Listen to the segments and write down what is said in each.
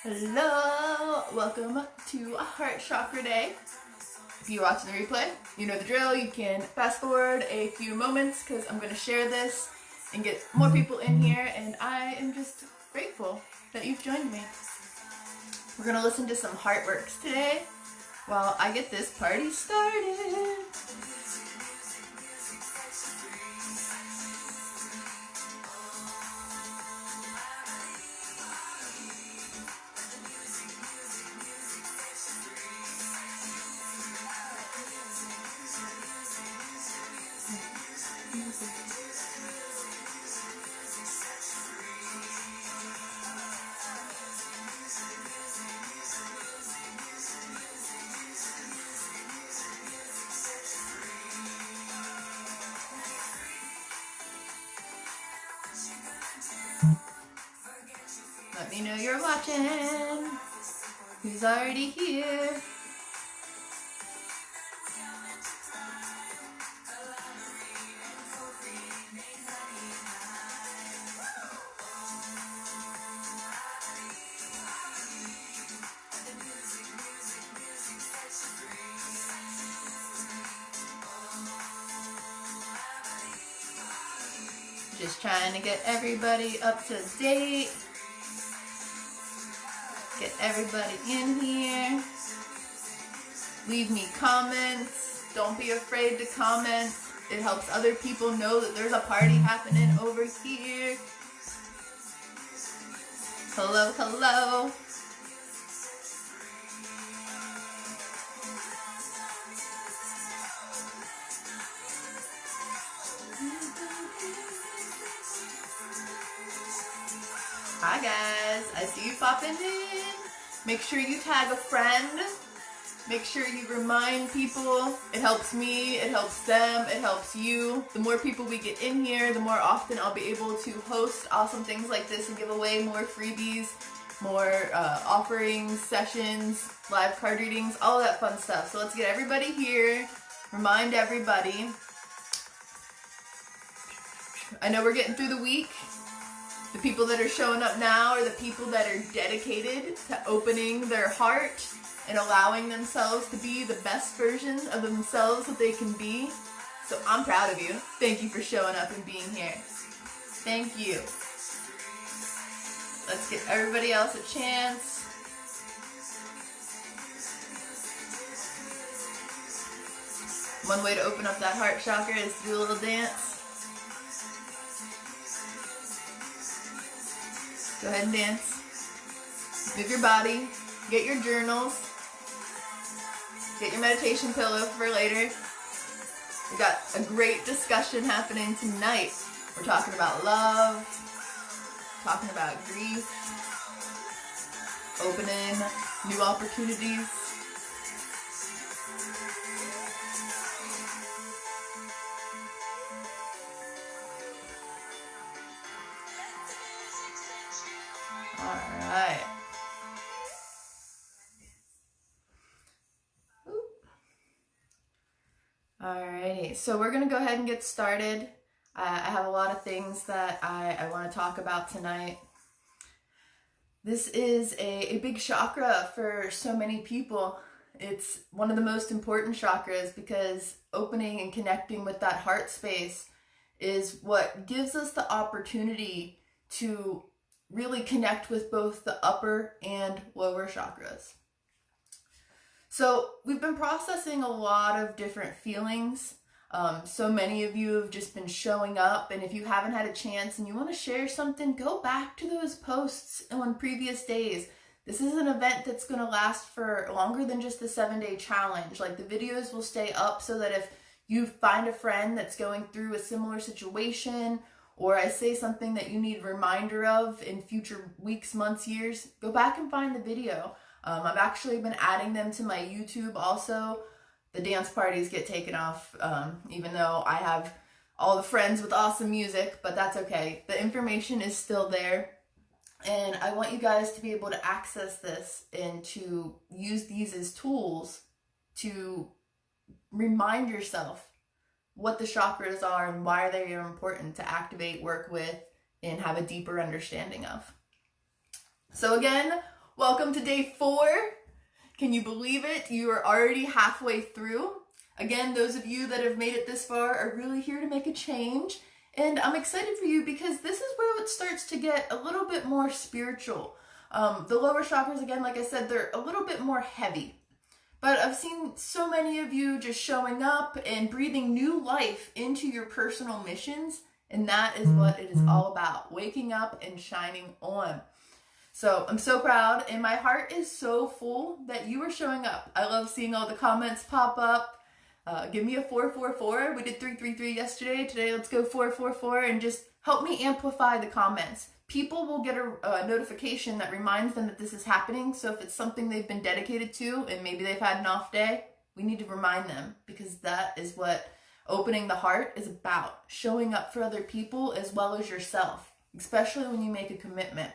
Hello, welcome to Heart Chakra Day. If you're watching the replay, you know the drill. You can fast forward a few moments because I'm going to share this and get more people in here, and I am just grateful that you've joined me. We're going to listen to some heart works today while I get this party started. Let me know you're watching. Who's already here? Just trying to get everybody up to date. Get everybody in here. Leave me comments. Don't be afraid to comment. It helps other people know that there's a party happening over here. Hello, hello. Hi guys, I see you popping in. Make sure you tag a friend. Make sure you remind people. It helps me, it helps them, it helps you. The more people we get in here, the more often I'll be able to host awesome things like this and give away more freebies, more offerings, sessions, live card readings, all of that fun stuff. So let's get everybody here. Remind everybody. I know we're getting through the week. The people that are showing up now are the people that are dedicated to opening their heart and allowing themselves to be the best version of themselves that they can be. So I'm proud of you. Thank you for showing up and being here. Thank you. Let's give everybody else a chance. One way to open up that heart chakra is to do a little dance. Go ahead and dance. Move your body. Get your journals. Get your meditation pillow for later. We got a great discussion happening tonight. We're talking about love, talking about grief, opening new opportunities. Alright. Alrighty, so we're going to go ahead and get started. I have a lot of things that I want to talk about tonight. This is a big chakra for so many people. It's one of the most important chakras because opening and connecting with that heart space is what gives us the opportunity to really connect with both the upper and lower chakras. So we've been processing a lot of different feelings. So many of you have just been showing up, and if you haven't had a chance and you want to share something, go back to those posts on previous days. This is an event that's going to last for longer than just the 7-day challenge. Like, the videos will stay up so that if you find a friend that's going through a similar situation, or I say something that you need a reminder of in future weeks, months, years, go back and find the video. I've actually been adding them to my YouTube also. The dance parties get taken off, even though I have all the friends with awesome music, but that's okay. The information is still there, and I want you guys to be able to access this and to use these as tools to remind yourself what the chakras are and why they are important to activate, work with, and have a deeper understanding of. So again, Welcome to day 4. Can you believe it? You are already halfway through. Again, those of you that have made it this far are really here to make a change. And I'm excited for you because this is where it starts to get a little bit more spiritual. The lower chakras, again, like I said, they're a little bit more heavy. But I've seen so many of you just showing up and breathing new life into your personal missions. And that is what it is all about, waking up and shining on. So I'm so proud, and my heart is so full that you are showing up. I love seeing all the comments pop up. Give me a 444. We did 333 yesterday. Today, let's go 444, and just help me amplify the comments. People will get a notification that reminds them that this is happening. So if it's something they've been dedicated to, and maybe they've had an off day, we need to remind them, because that is what opening the heart is about. Showing up for other people as well as yourself, especially when you make a commitment.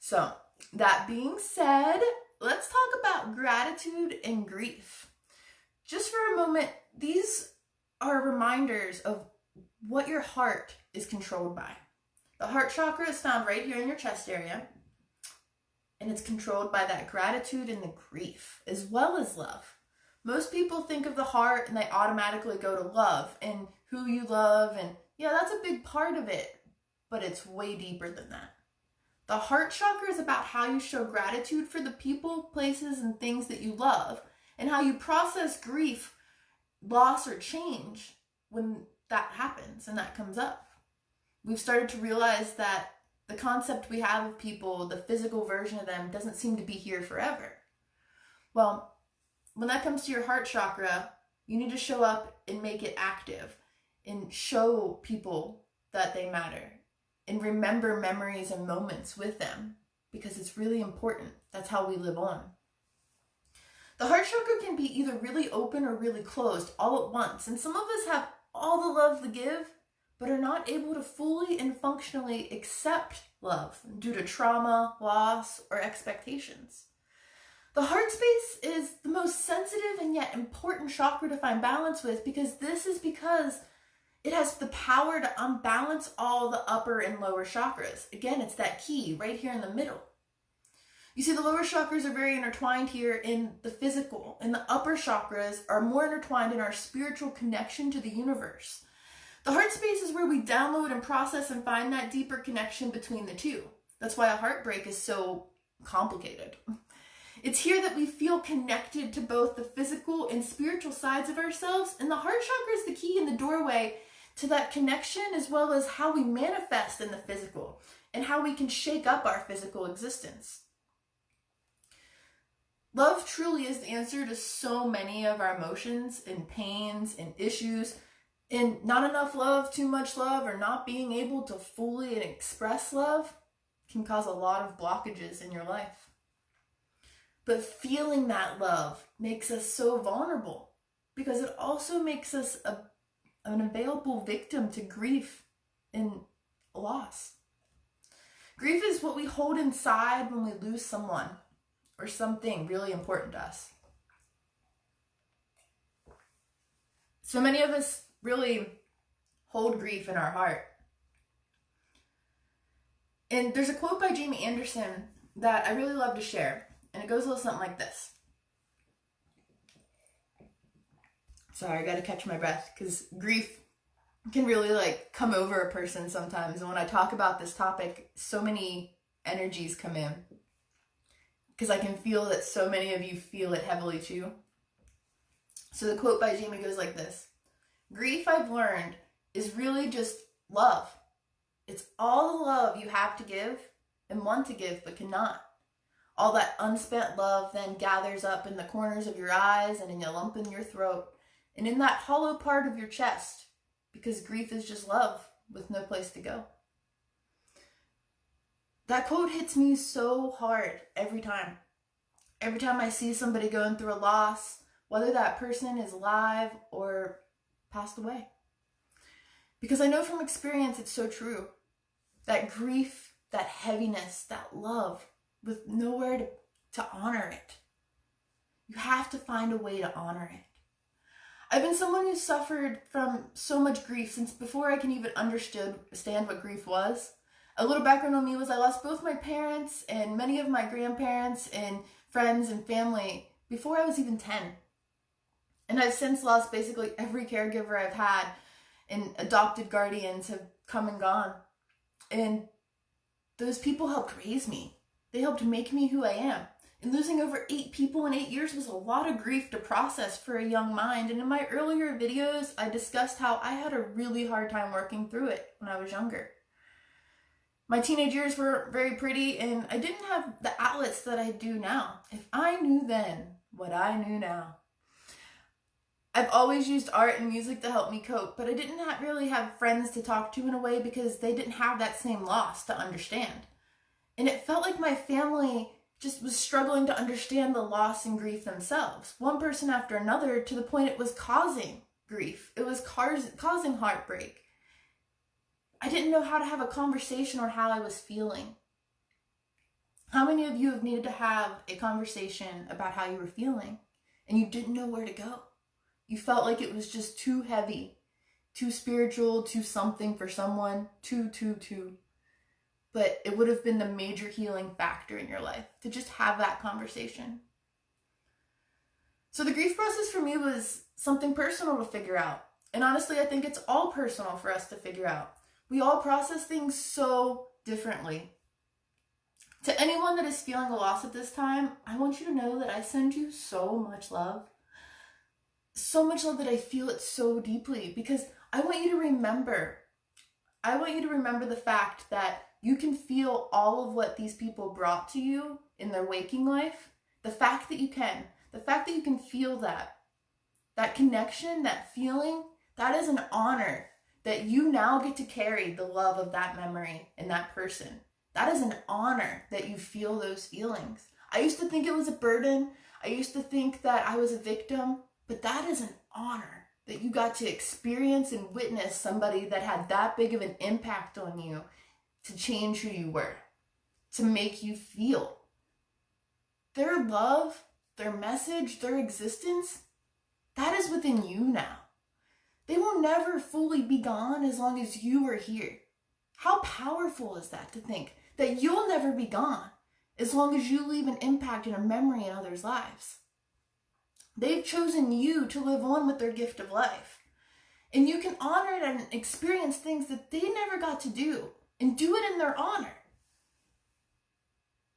So, that being said, let's talk about gratitude and grief. Just for a moment, these are reminders of what your heart is controlled by. The heart chakra is found right here in your chest area, and it's controlled by that gratitude and the grief, as well as love. Most people think of the heart and they automatically go to love and who you love, and yeah, that's a big part of it, but it's way deeper than that. The heart chakra is about how you show gratitude for the people, places, and things that you love, and how you process grief, loss, or change when that happens and that comes up. We've started to realize that the concept we have of people, the physical version of them, doesn't seem to be here forever. Well, when that comes to your heart chakra, you need to show up and make it active and show people that they matter. And remember memories and moments with them, because it's really important. That's how we live on. The heart chakra can be either really open or really closed all at once. And some of us have all the love to give, but are not able to fully and functionally accept love due to trauma, loss, or expectations. The heart space is the most sensitive and yet important chakra to find balance with, because it has the power to unbalance all the upper and lower chakras. Again, it's that key right here in the middle. You see, the lower chakras are very intertwined here in the physical, and the upper chakras are more intertwined in our spiritual connection to the universe. The heart space is where we download and process and find that deeper connection between the two. That's why a heartbreak is so complicated. It's here that we feel connected to both the physical and spiritual sides of ourselves, and the heart chakra is the key in the doorway to that connection, as well as how we manifest in the physical and how we can shake up our physical existence. Love truly is the answer to so many of our emotions and pains and issues, and not enough love, too much love, or not being able to fully express love can cause a lot of blockages in your life. But feeling that love makes us so vulnerable, because it also makes us an available victim to grief and loss. Grief is what we hold inside when we lose someone or something really important to us. So many of us really hold grief in our heart. And there's a quote by Jamie Anderson that I really love to share, and it goes a little something like this. Sorry, I gotta catch my breath, because grief can really come over a person sometimes. And when I talk about this topic, so many energies come in, because I can feel that so many of you feel it heavily too. So the quote by Jamie goes like this: grief, I've learned, is really just love. It's all the love you have to give and want to give but cannot. All that unspent love then gathers up in the corners of your eyes and in a lump in your throat and in that hollow part of your chest, because grief is just love with no place to go. That quote hits me so hard every time. Every time I see somebody going through a loss, whether that person is alive or passed away. Because I know from experience it's so true. That grief, that heaviness, that love, with nowhere to honor it. You have to find a way to honor it. I've been someone who suffered from so much grief since before I can even understand what grief was. A little background on me was I lost both my parents and many of my grandparents and friends and family before I was even 10. And I've since lost basically every caregiver I've had, and adopted guardians have come and gone. And those people helped raise me. They helped make me who I am. And losing over 8 people in 8 years was a lot of grief to process for a young mind. And in my earlier videos, I discussed how I had a really hard time working through it when I was younger. My teenage years were very pretty, and I didn't have the outlets that I do now. If I knew then what I knew now. I've always used art and music to help me cope, but I didn't really have friends to talk to in a way because they didn't have that same loss to understand. And it felt like my family just was struggling to understand the loss and grief themselves, one person after another, to the point it was causing grief. It was causing heartbreak. I didn't know how to have a conversation on how I was feeling. How many of you have needed to have a conversation about how you were feeling and you didn't know where to go? You felt like it was just too heavy, too spiritual, too something for someone, too. But it would have been the major healing factor in your life to just have that conversation. So the grief process for me was something personal to figure out. And honestly, I think it's all personal for us to figure out. We all process things so differently. To anyone that is feeling a loss at this time, I want you to know that I send you so much love. So much love that I feel it so deeply, because I want you to remember the fact that you can feel all of what these people brought to you in their waking life. The fact that you can feel that connection, that feeling, that is an honor that you now get to carry the love of that memory and that person. That is an honor that you feel those feelings. I used to think it was a burden. I used to think that I was a victim, but that is an honor that you got to experience and witness somebody that had that big of an impact on you to change who you were, to make you feel. Their love, their message, their existence, that is within you now. They will never fully be gone as long as you are here. How powerful is that, to think that you'll never be gone as long as you leave an impact and a memory in others' lives? They've chosen you to live on with their gift of life. And you can honor it and experience things that they never got to do, and do it in their honor.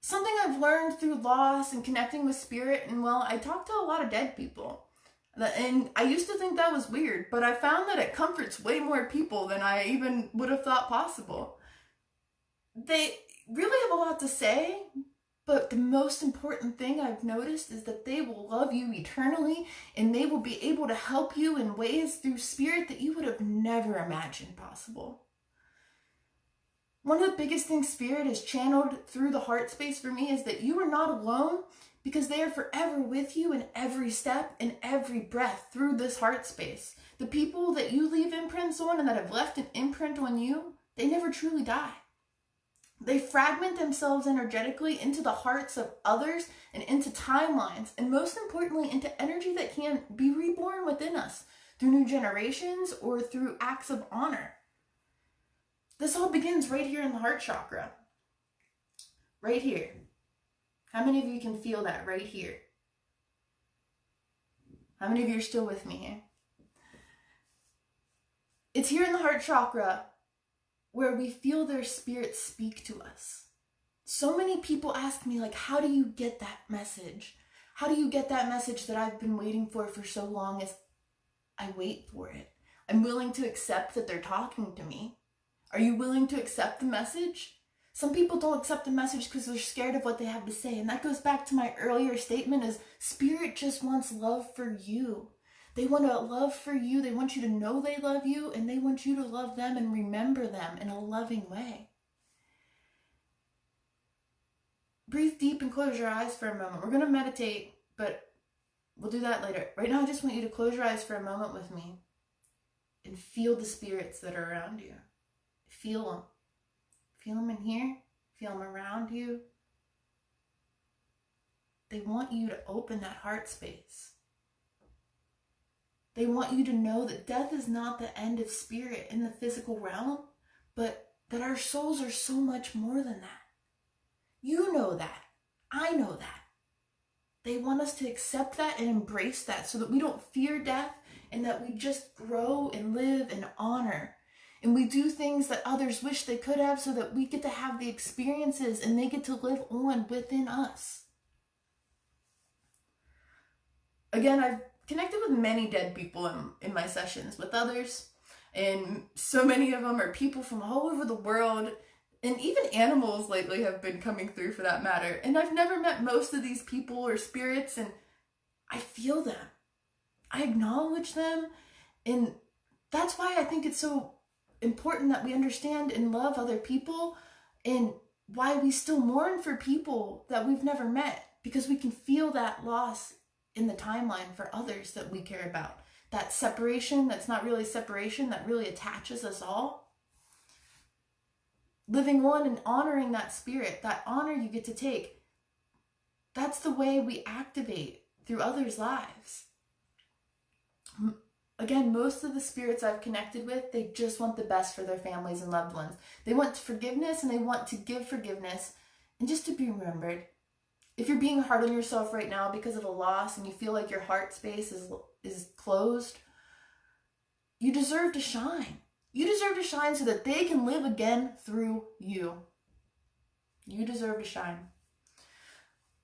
Something I've learned through loss and connecting with spirit, and well, I talk to a lot of dead people. And I used to think that was weird, but I found that it comforts way more people than I even would have thought possible. They really have a lot to say, but the most important thing I've noticed is that they will love you eternally, and they will be able to help you in ways through spirit that you would have never imagined possible. One of the biggest things spirit has channeled through the heart space for me is that you are not alone, because they are forever with you in every step and every breath through this heart space. The people that you leave imprints on and that have left an imprint on you, they never truly die. They fragment themselves energetically into the hearts of others and into timelines, and most importantly, into energy that can be reborn within us through new generations or through acts of honor. This all begins right here in the heart chakra. Right here. How many of you can feel that right here? How many of you are still with me here? It's here in the heart chakra where we feel their spirit speak to us. So many people ask me, like, how do you get that message? How do you get that message that I've been waiting for so long as I wait for it? I'm willing to accept that they're talking to me. Are you willing to accept the message? Some people don't accept the message because they're scared of what they have to say. And that goes back to my earlier statement, is spirit just wants love for you. They want to love for you. They want you to know they love you, and they want you to love them and remember them in a loving way. Breathe deep and close your eyes for a moment. We're going to meditate, but we'll do that later. Right now, I just want you to close your eyes for a moment with me and feel the spirits that are around you. Feel them. Feel them in here. Feel them around you. They want you to open that heart space. They want you to know that death is not the end of spirit in the physical realm, but that our souls are so much more than that. You know that. I know that. They want us to accept that and embrace that so that we don't fear death and that we just grow and live and honor. And we do things that others wish they could have so that we get to have the experiences and they get to live on within us. Again, I've connected with many dead people in my sessions with others. And so many of them are people from all over the world. And even animals lately have been coming through for that matter. And I've never met most of these people or spirits, and I feel them. I acknowledge them. And that's why I think it's so important that we understand and love other people, and why we still mourn for people that we've never met, because we can feel that loss in the timeline for others that we care about. That separation that's not really separation, that really attaches us all. Living on and honoring that spirit, that honor you get to take, that's the way we activate through others' lives. Again, most of the spirits I've connected with, they just want the best for their families and loved ones. They want forgiveness and they want to give forgiveness and just to be remembered. If you're being hard on yourself right now because of a loss and you feel like your heart space is closed, you deserve to shine. You deserve to shine so that they can live again through you. You deserve to shine.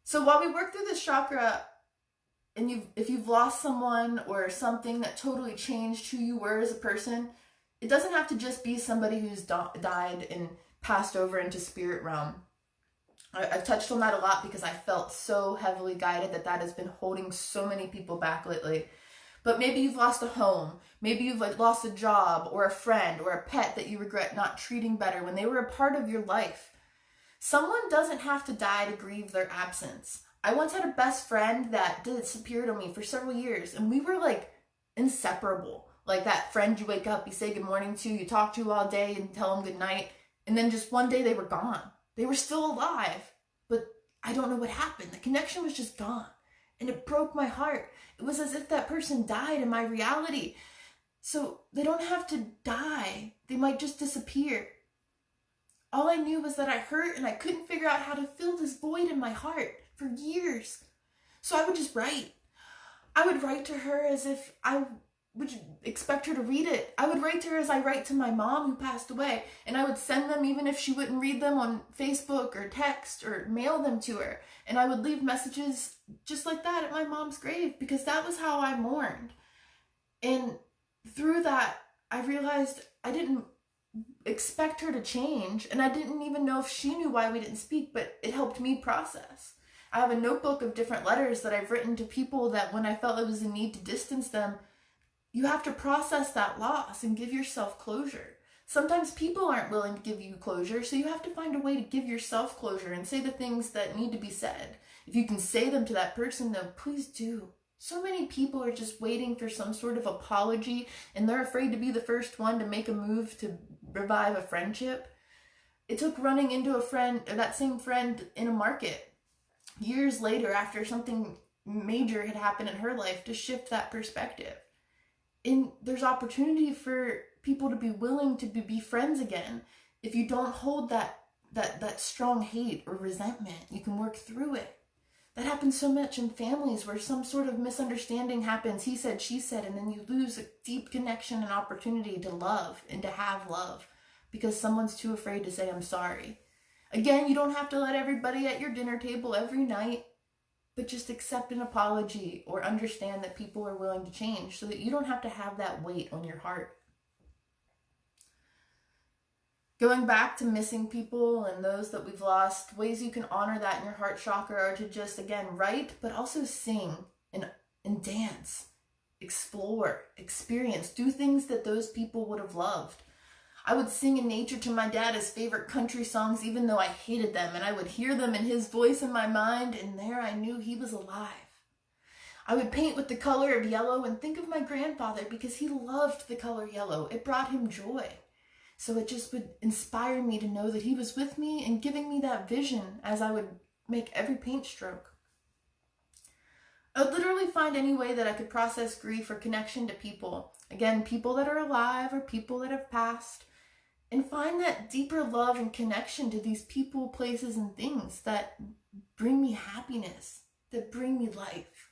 So while we work through this chakra, and if you've lost someone or something that totally changed who you were as a person, it doesn't have to just be somebody who's died and passed over into spirit realm. I've touched on that a lot because I felt so heavily guided that has been holding so many people back lately. But maybe you've lost a home, maybe you've lost a job or a friend or a pet that you regret not treating better when they were a part of your life. Someone doesn't have to die to grieve their absence. I once had a best friend that disappeared on me for several years, and we were like inseparable. Like that friend you wake up, you say good morning to, you talk to all day and tell them good night, and then just one day they were gone. They were still alive, but I don't know what happened. The connection was just gone. And it broke my heart. It was as if that person died in my reality. So they don't have to die. They might just disappear. All I knew was that I hurt and I couldn't figure out how to fill this void in my heart for years. So I would just write. I would write to her as if I would expect her to read it. I would write to her as I write to my mom who passed away. And I would send them even if she wouldn't read them on Facebook or text or mail them to her. And I would leave messages just like that at my mom's grave because that was how I mourned. And through that, I realized I didn't expect her to change. And I didn't even know if she knew why we didn't speak, but it helped me process. I have a notebook of different letters that I've written to people that when I felt it was a need to distance them, you have to process that loss and give yourself closure. Sometimes people aren't willing to give you closure, so you have to find a way to give yourself closure and say the things that need to be said. If you can say them to that person, though, please do. So many people are just waiting for some sort of apology, and they're afraid to be the first one to make a move to revive a friendship. It took running into a friend, or that same friend, in a market years later after something major had happened in her life to shift that perspective. And there's opportunity for people to be willing to be friends again. If you don't hold that strong hate or resentment, you can work through it. That happens so much in families where some sort of misunderstanding happens, he said, she said, and then you lose a deep connection and opportunity to love and to have love because someone's too afraid to say, I'm sorry. Again, you don't have to let everybody at your dinner table every night, but just accept an apology or understand that people are willing to change so that you don't have to have that weight on your heart. Going back to missing people and those that we've lost, ways you can honor that in your heart chakra are to just, again, write, but also sing and dance, explore, experience, do things that those people would have loved. I would sing in nature to my dad his favorite country songs, even though I hated them, and I would hear them in his voice in my mind, and there I knew he was alive. I would paint with the color of yellow and think of my grandfather because he loved the color yellow. It brought him joy. So it just would inspire me to know that he was with me and giving me that vision as I would make every paint stroke. I would literally find any way that I could process grief or connection to people. Again, people that are alive or people that have passed. and find that deeper love and connection to these people, places, and things that bring me happiness, that bring me life.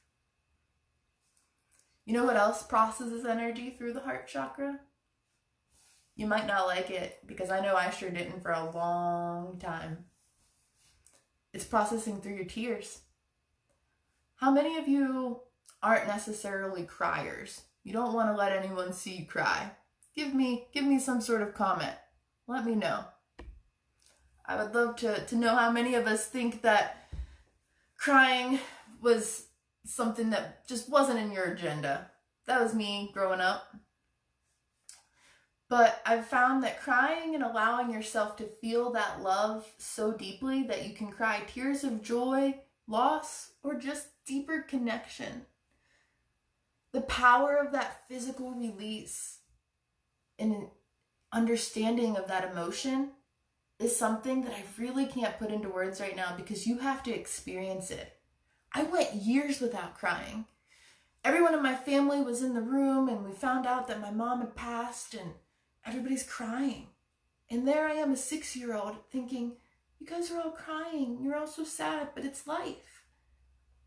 You know what else processes energy through the heart chakra? You might not like it, because I know I sure didn't for a long time. It's processing through your tears. How many of you aren't necessarily criers? You don't want to let anyone see you cry. Give me some sort of comment. Let me know. I would love to know how many of us think that crying was something that just wasn't in your agenda. That was me growing up. But I've found that crying and allowing yourself to feel that love so deeply that you can cry tears of joy, loss, or just deeper connection. The power of that physical release and understanding of that emotion is something that I really can't put into words right now, because you have to experience it. I went years without crying. Everyone in my family was in the room, and we found out that my mom had passed, and everybody's crying. And there I am, a 6-year-old, thinking, you guys are all crying. You're all so sad, but it's life.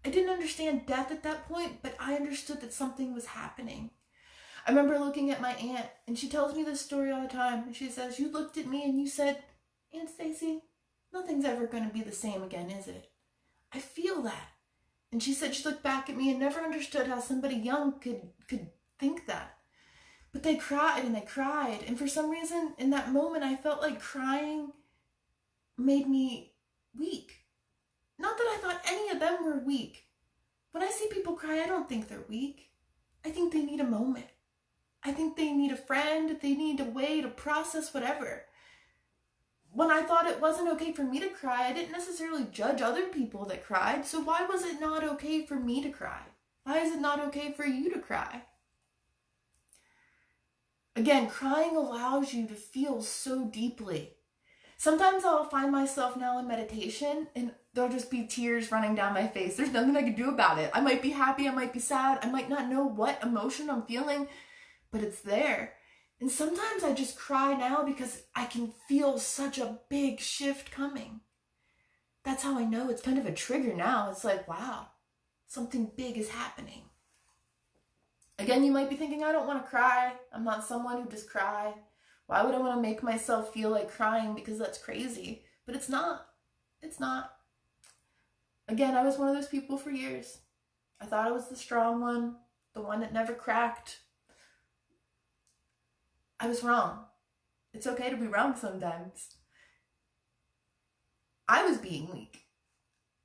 I didn't understand death at that point, but I understood that something was happening. I remember looking at my aunt, and she tells me this story all the time. And she says, you looked at me and you said, Aunt Stacy, nothing's ever going to be the same again, is it? I feel that. And she said she looked back at me and never understood how somebody young could think that. But they cried and they cried. And for some reason, in that moment, I felt like crying made me weak. Not that I thought any of them were weak. When I see people cry, I don't think they're weak. I think they need a moment. I think they need a friend. They need a way to process whatever. When I thought it wasn't okay for me to cry, I didn't necessarily judge other people that cried. So why was it not okay for me to cry? Why is it not okay for you to cry? Again, crying allows you to feel so deeply. Sometimes I'll find myself now in meditation and there'll just be tears running down my face. There's nothing I can do about it. I might be happy, I might be sad, I might not know what emotion I'm feeling, but it's there. And sometimes I just cry now because I can feel such a big shift coming. That's how I know it's kind of a trigger now. It's like, wow, something big is happening. Again, you might be thinking, I don't want to cry. I'm not someone who just cry. Why would I want to make myself feel like crying? Because that's crazy. But it's not. It's not. Again, I was one of those people for years. I thought I was the strong one, the one that never cracked. I was wrong. It's okay to be wrong sometimes. I was being weak.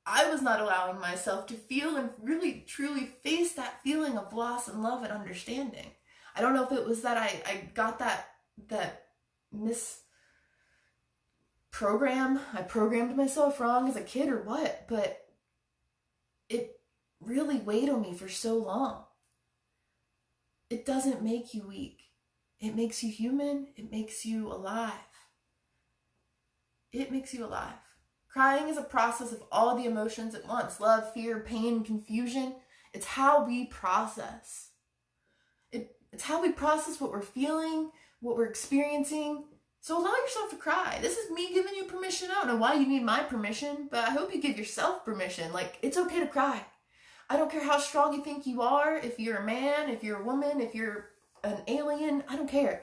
I was not allowing myself to feel and really, truly face that feeling of loss and love and understanding. I don't know if it was that I got that misprogram. I programmed myself wrong as a kid or what, but it really weighed on me for so long. It doesn't make you weak. It makes you human. It makes you alive. It makes you alive. Crying is a process of all the emotions at once. Love, fear, pain, confusion. It's how we process. It's how we process what we're feeling, what we're experiencing. So allow yourself to cry. This is me giving you permission. I don't know why you need my permission, but I hope you give yourself permission. Like, it's okay to cry. I don't care how strong you think you are. If you're a man, if you're a woman, if you're an alien, I don't care.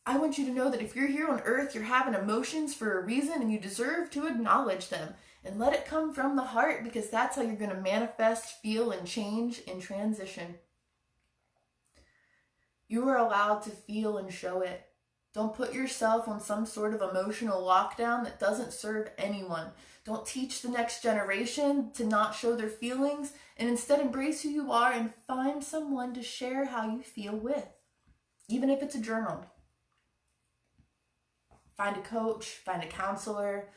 I want you to know that if you're here on earth, you're having emotions for a reason and you deserve to acknowledge them and let it come from the heart, because that's how you're going to manifest, feel, and change and transition. You are allowed to feel and show it. Don't put yourself on some sort of emotional lockdown that doesn't serve anyone. Don't teach the next generation to not show their feelings, and instead embrace who you are and find someone to share how you feel with. Even if it's a journal. Find a coach, find a counselor,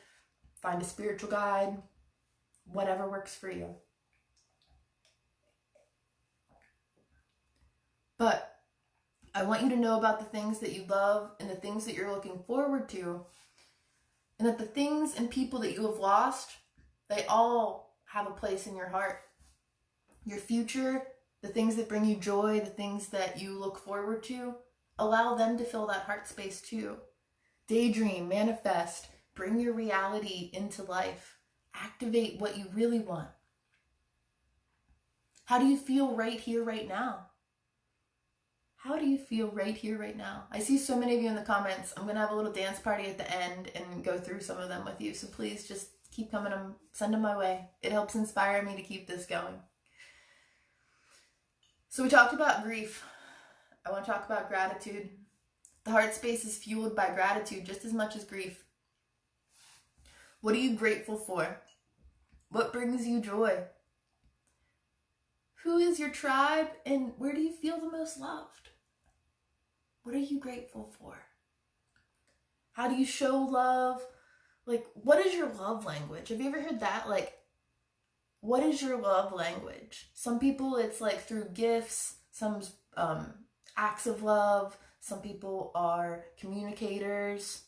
find a spiritual guide, whatever works for you. But I want you to know about the things that you love and the things that you're looking forward to, and that the things and people that you have lost, they all have a place in your heart. Your future, the things that bring you joy, the things that you look forward to, allow them to fill that heart space too. daydream, manifest, bring your reality into life, activate what you really want. How do you feel right here, right now? How do you feel right here, right now? I see so many of you in the comments. I'm going to have a little dance party at the end and go through some of them with you. So please just keep coming, send them my way. It helps inspire me to keep this going. So we talked about grief. I want to talk about gratitude. The heart space is fueled by gratitude just as much as grief. What are you grateful for? What brings you joy? Who is your tribe, and where do you feel the most loved? What are you grateful for? How do you show love? Like, what is your love language? Have you ever heard that? Like, what is your love language? Some people, it's like through gifts, some acts of love. Some people are communicators.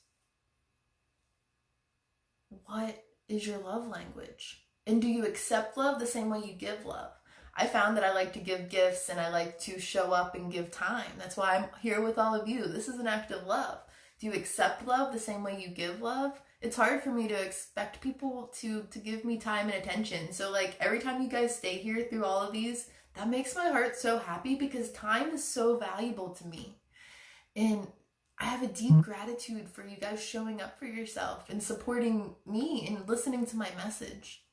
What is your love language? And do you accept love the same way you give love? I found that I like to give gifts and I like to show up and give time. That's why I'm here with all of you. This is an act of love. Do you accept love the same way you give love? It's hard for me to expect people to give me time and attention. So like every time you guys stay here through all of these, that makes my heart so happy because time is so valuable to me. And I have a deep gratitude for you guys showing up for yourself and supporting me and listening to my message.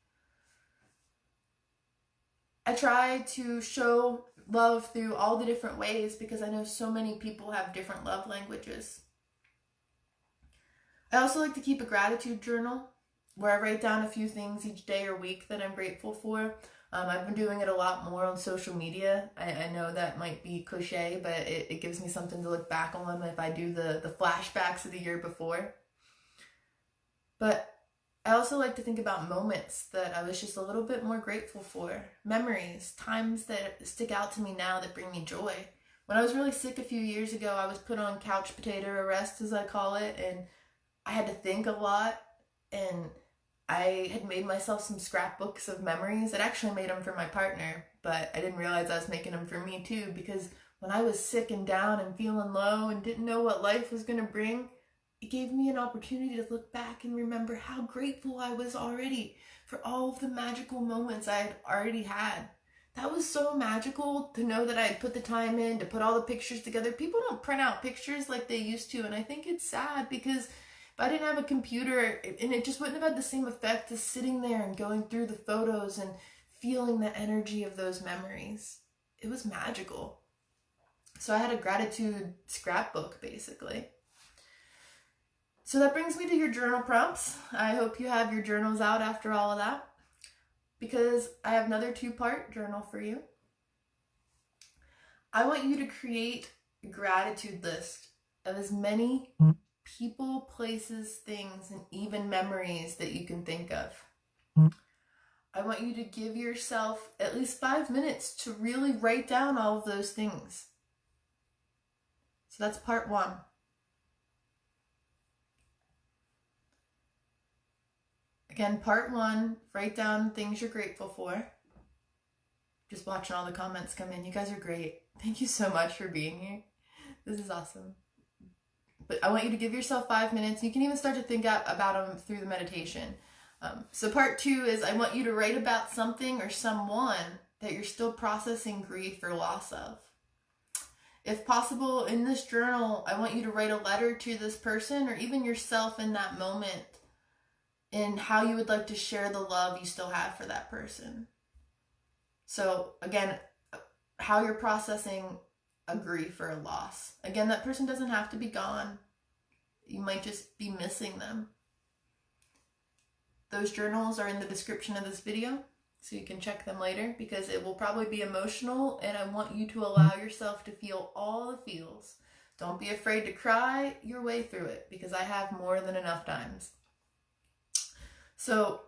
I try to show love through all the different ways because I know so many people have different love languages. I also like to keep a gratitude journal where I write down a few things each day or week that I'm grateful for. I've been doing it a lot more on social media. I know that might be cliche, but it gives me something to look back on if I do the flashbacks of the year before. But I also like to think about moments that I was just a little bit more grateful for. Memories, times that stick out to me now that bring me joy. When I was really sick a few years ago, I was put on couch potato arrest, as I call it, and I had to think a lot, and I had made myself some scrapbooks of memories. I actually made them for my partner, but I didn't realize I was making them for me too, because when I was sick and down and feeling low and didn't know what life was going to bring, it gave me an opportunity to look back and remember how grateful I was already for all of the magical moments I had already had. That was so magical to know that I had put the time in to put all the pictures together. People don't print out pictures like they used to, and I think it's sad because if I didn't have a computer, and it just wouldn't have had the same effect as sitting there and going through the photos and feeling the energy of those memories. It was magical. So I had a gratitude scrapbook, basically. So that brings me to your journal prompts. I hope you have your journals out after all of that, because I have another 2-part journal for you. I want you to create a gratitude list of as many people, places, things, and even memories that you can think of. I want you to give yourself at least 5 minutes to really write down all of those things. So that's part 1. Again, part 1, write down things you're grateful for. Just watching all the comments come in. You guys are great. Thank you so much for being here. This is awesome. But I want you to give yourself 5 minutes. You can even start to think about them through the meditation. So part 2 is I want you to write about something or someone that you're still processing grief or loss of. If possible, in this journal, I want you to write a letter to this person or even yourself in that moment in how you would like to share the love you still have for that person. So again, how you're processing a grief or a loss. Again, that person doesn't have to be gone. You might just be missing them. Those journals are in the description of this video, so you can check them later because it will probably be emotional, and I want you to allow yourself to feel all the feels. Don't be afraid to cry your way through it because I have more than enough times. So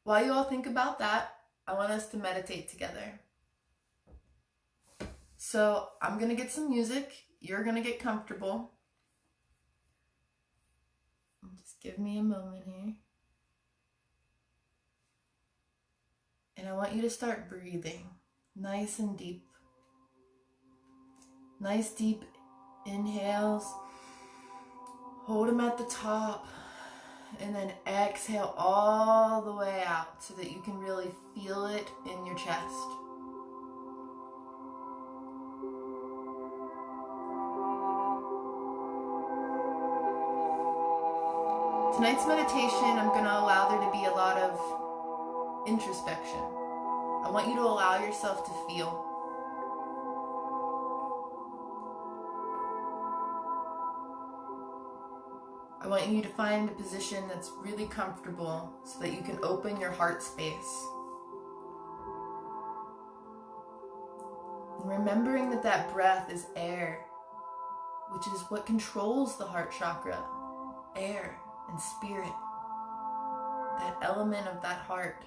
while you all think about that, I want us to meditate together. So I'm going to get some music. You're going to get comfortable. Just give me a moment here. And I want you to start breathing nice and deep. Nice deep inhales. Hold them at the top, and then exhale all the way out so that you can really feel it in your chest. Tonight's meditation, I'm going to allow there to be a lot of introspection. I want you to allow yourself to feel. I want you to find a position that's really comfortable so that you can open your heart space. And remembering that that breath is air, which is what controls the heart chakra. Air and spirit. That element of that heart.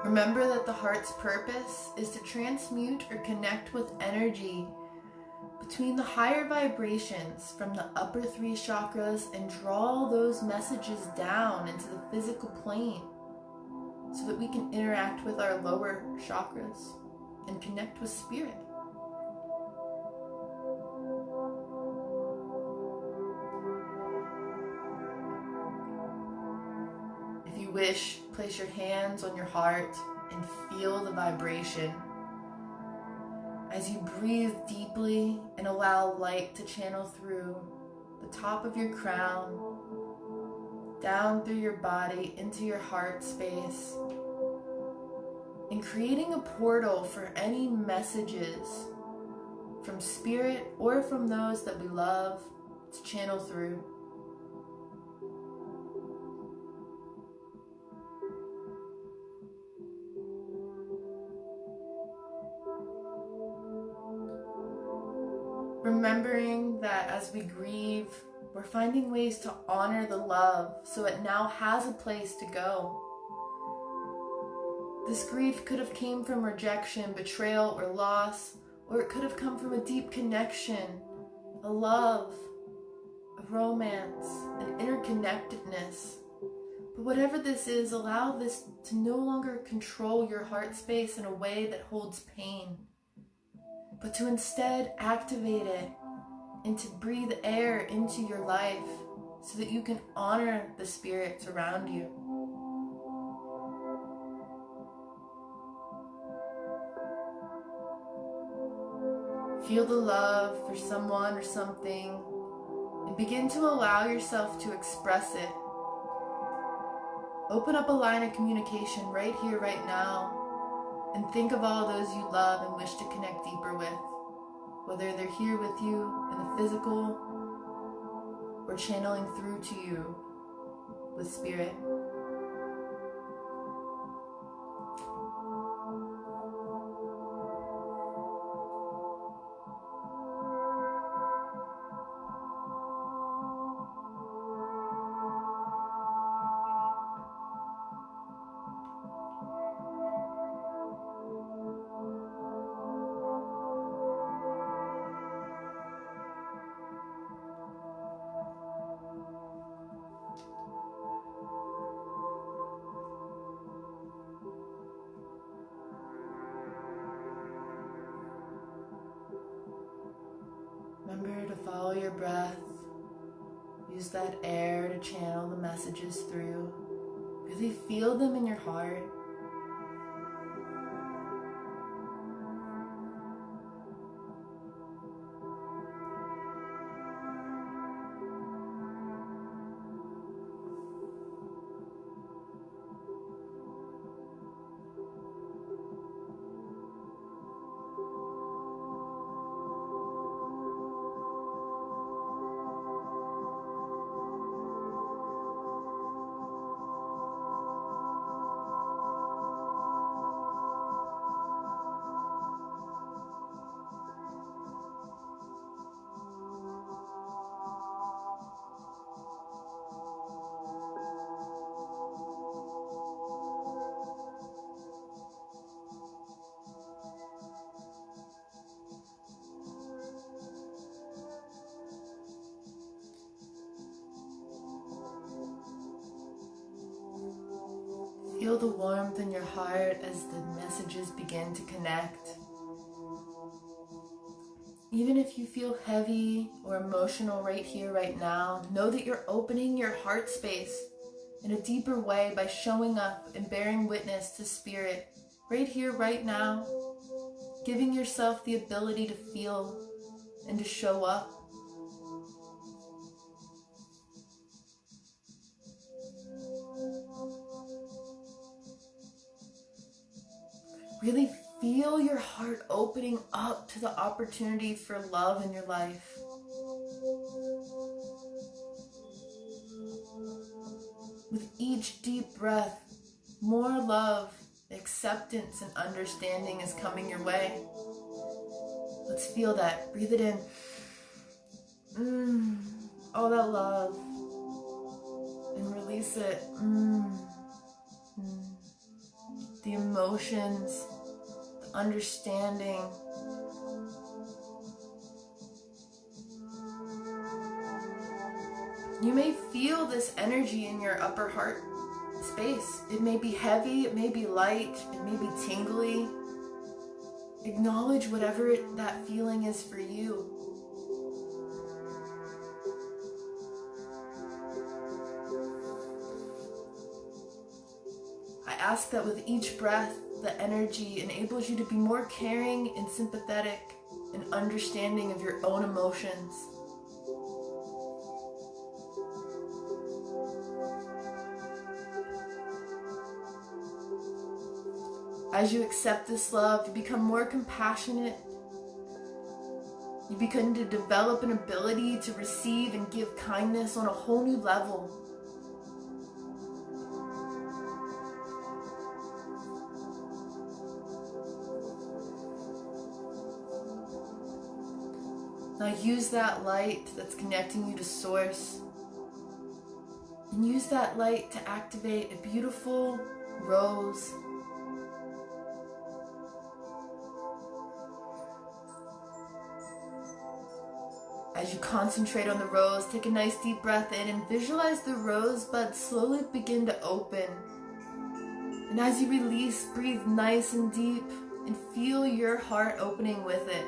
Remember that the heart's purpose is to transmute or connect with energy between the higher vibrations from the upper 3 chakras and draw those messages down into the physical plane so that we can interact with our lower chakras and connect with spirit. If you wish, place your hands on your heart and feel the vibration. As you breathe deeply and allow light to channel through the top of your crown, down through your body, into your heart space, and creating a portal for any messages from spirit or from those that we love to channel through. Remembering that as we grieve, we're finding ways to honor the love so it now has a place to go. This grief could have came from rejection, betrayal, or loss, or it could have come from a deep connection, a love, a romance, an interconnectedness. But whatever this is, allow this to no longer control your heart space in a way that holds pain, but to instead activate it and to breathe air into your life so that you can honor the spirits around you. Feel the love for someone or something and begin to allow yourself to express it. Open up a line of communication right here, right now, and think of all those you love and wish to connect deeper with, whether they're here with you in the physical or channeling through to you with spirit. Remember to follow your breath. Use that air to channel the messages through. Really feel them in your heart. Feel the warmth in your heart as the messages begin to connect. Even if you feel heavy or emotional right here, right now, know that you're opening your heart space in a deeper way by showing up and bearing witness to Spirit right here, right now, giving yourself the ability to feel and to show up. Really feel your heart opening up to the opportunity for love in your life. With each deep breath, more love, acceptance, and understanding is coming your way. Let's feel that. Breathe it in. All that love. And release it. The emotions, the understanding. You may feel this energy in your upper heart space. It may be heavy, it may be light, it may be tingly. Acknowledge whatever that feeling is for you. I ask that with each breath, the energy enables you to be more caring and sympathetic and understanding of your own emotions. As you accept this love, you become more compassionate. You begin to develop an ability to receive and give kindness on a whole new level. Now use that light that's connecting you to Source. And use that light to activate a beautiful rose. As you concentrate on the rose, take a nice deep breath in and visualize the rosebud slowly begin to open. And as you release, breathe nice and deep and feel your heart opening with it.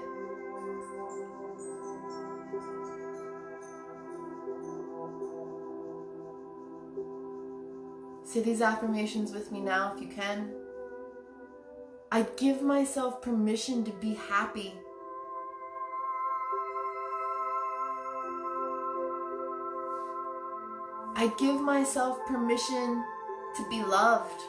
Say these affirmations with me now if you can. I give myself permission to be happy. I give myself permission to be loved.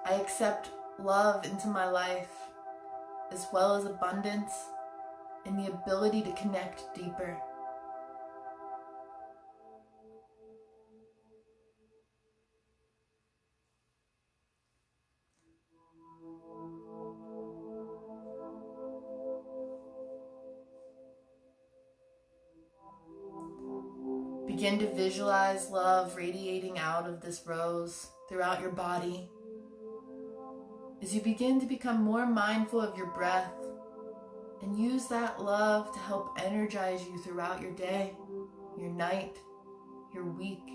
I accept love into my life, as well as abundance and the ability to connect deeper. Begin to visualize love radiating out of this rose throughout your body. As you begin to become more mindful of your breath and use that love to help energize you throughout your day, your night, your week,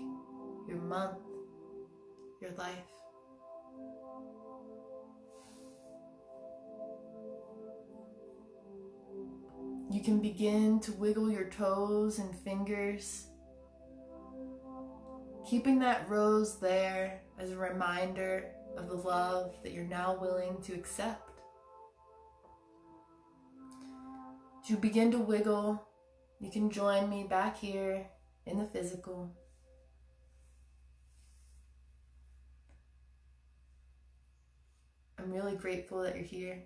your month, your life. You can begin to wiggle your toes and fingers, keeping that rose there as a reminder of the love that you're now willing to accept. As you begin to wiggle, you can join me back here in the physical. I'm really grateful that you're here.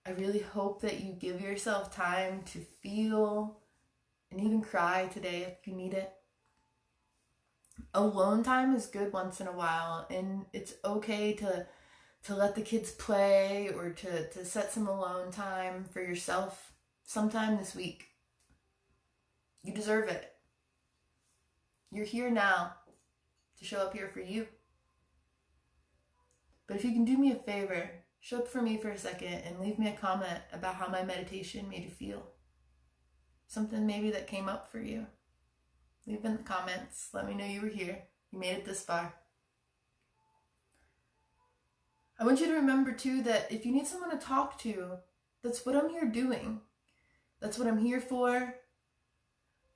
I really hope that you give yourself time to feel and even cry today if you need it. Alone time is good once in a while, and it's okay to let the kids play or to set some alone time for yourself sometime this week. You deserve it. You're here now to show up here for you. But if you can do me a favor, show up for me for a second and leave me a comment about how my meditation made you feel. Something maybe that came up for you. Leave in the comments. Let me know you were here. You made it this far. I want you to remember too that if you need someone to talk to, that's what I'm here doing. That's what I'm here for.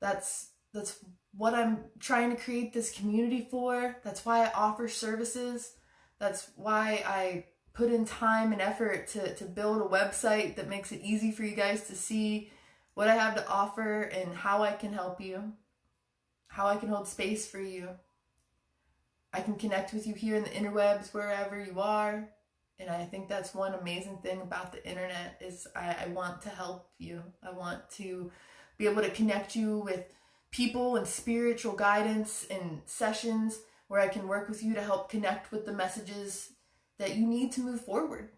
That's what I'm trying to create this community for. That's why I offer services. That's why I put in time and effort to build a website that makes it easy for you guys to see what I have to offer and how I can help you, how I can hold space for you. I can connect with you here in the interwebs, wherever you are. And I think that's one amazing thing about the internet is I want to help you. I want to be able to connect you with people and spiritual guidance and sessions where I can work with you to help connect with the messages that you need to move forward.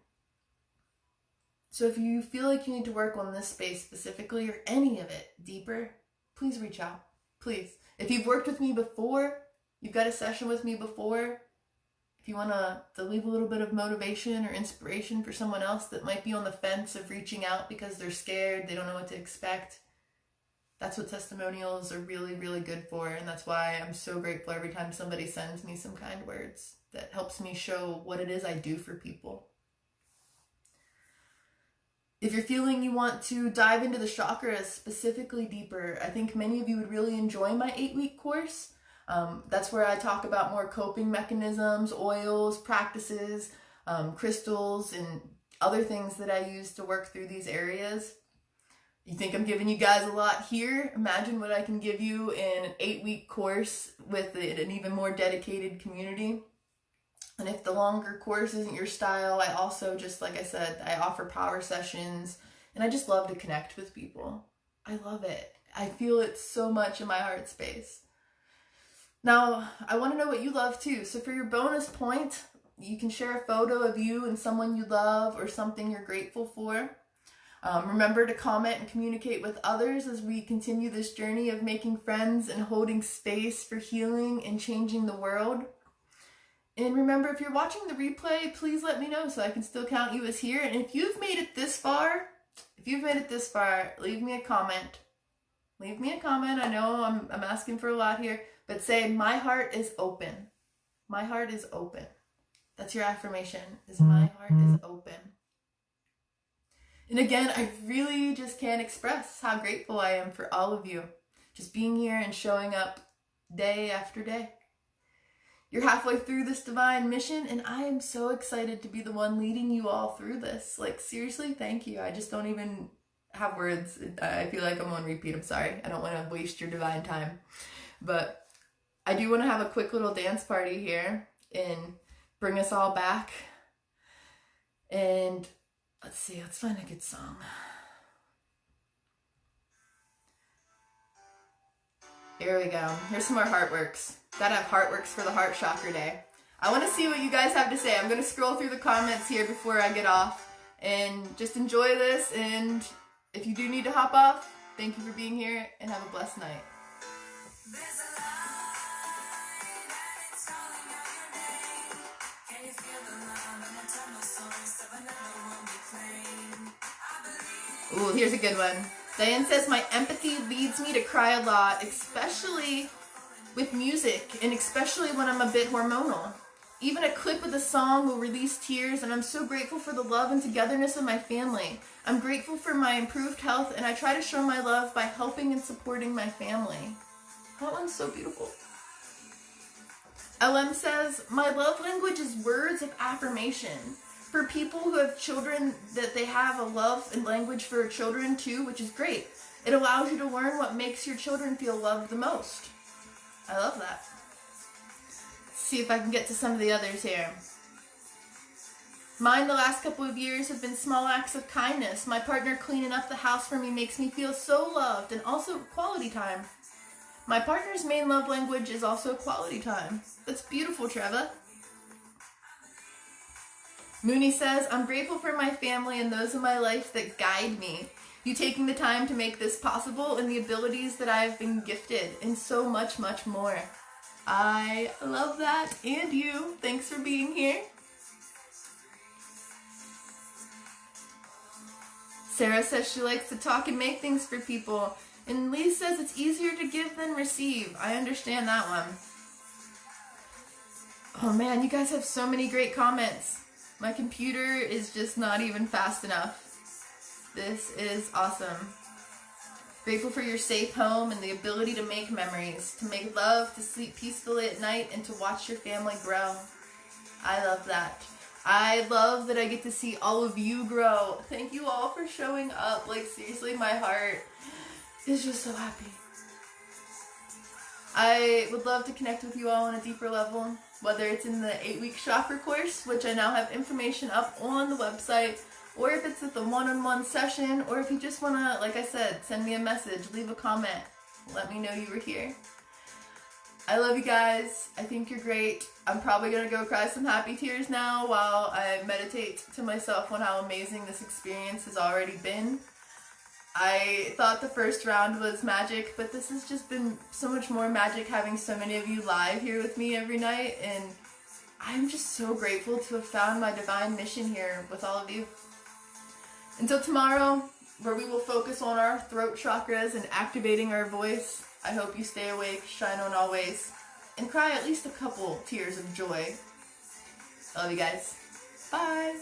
So if you feel like you need to work on this space specifically or any of it deeper, please reach out. Please. If you've worked with me before, you've got a session with me before, if you want to leave a little bit of motivation or inspiration for someone else that might be on the fence of reaching out because they're scared, they don't know what to expect, that's what testimonials are really, really good for. And that's why I'm so grateful every time somebody sends me some kind words that helps me show what it is I do for people. If you're feeling you want to dive into the chakras specifically deeper, I think many of you would really enjoy my 8-week course. That's where I talk about more coping mechanisms, oils, practices, crystals, and other things that I use to work through these areas. You think I'm giving you guys a lot here? Imagine what I can give you in an 8-week course with an even more dedicated community. And if the longer course isn't your style, I also, just like I said, I offer power sessions, and I just love to connect with people. I love it. I feel it so much in my heart space. Now, I want to know what you love too. So for your bonus point, you can share a photo of you and someone you love or something you're grateful for. Remember to comment and communicate with others as we continue this journey of making friends and holding space for healing and changing the world. And remember, if you're watching the replay, please let me know so I can still count you as here. And if you've made it this far, leave me a comment. Leave me a comment. I know I'm asking for a lot here, but say, my heart is open. My heart is open. That's your affirmation, is my heart is open. And again, I really just can't express how grateful I am for all of you. Just being here and showing up day after day. You're halfway through this divine mission, and I am so excited to be the one leading you all through this. Like, seriously, thank you. I just don't even have words. I feel like I'm on repeat. I'm sorry. I don't want to waste your divine time. But I do want to have a quick little dance party here and bring us all back. And let's see, let's find a good song. Here we go. Here's some more Heartworks. Gotta have Heartworks for the Heart Chakra Day. I want to see what you guys have to say. I'm going to scroll through the comments here before I get off. And just enjoy this. And if you do need to hop off, thank you for being here and have a blessed night. Ooh, here's a good one. Diane says, my empathy leads me to cry a lot, especially with music, and especially when I'm a bit hormonal. Even a clip of the song will release tears, and I'm so grateful for the love and togetherness of my family. I'm grateful for my improved health, and I try to show my love by helping and supporting my family. That one's so beautiful. LM says, my love language is words of affirmation. For people who have children, that they have a love and language for children too, which is great. It allows you to learn what makes your children feel loved the most. I love that. Let's see if I can get to some of the others here. Mine the last couple of years have been small acts of kindness. My partner cleaning up the house for me makes me feel so loved, and also quality time. My partner's main love language is also quality time. That's beautiful, Treva. Mooney says, I'm grateful for my family and those in my life that guide me. You taking the time to make this possible and the abilities that I have been gifted, and so much, much more. I love that. And you. Thanks for being here. Sarah says she likes to talk and make things for people. And Lee says it's easier to give than receive. I understand that one. Oh man, you guys have so many great comments. My computer is just not even fast enough. This is awesome. Grateful for your safe home and the ability to make memories, to make love, to sleep peacefully at night, and to watch your family grow. I love that. I love that I get to see all of you grow. Thank you all for showing up. Like, seriously, my heart is just so happy. I would love to connect with you all on a deeper level, whether it's in the 8-week chakra course, which I now have information up on the website, or if it's at the one-on-one session, or if you just want to, like I said, send me a message, leave a comment, let me know you were here. I love you guys. I think you're great. I'm probably going to go cry some happy tears now while I meditate to myself on how amazing this experience has already been. I thought the first round was magic, but this has just been so much more magic having so many of you live here with me every night, and I'm just so grateful to have found my divine mission here with all of you. Until tomorrow, where we will focus on our throat chakras and activating our voice, I hope you stay awake, shine on always, and cry at least a couple tears of joy. I love you guys. Bye!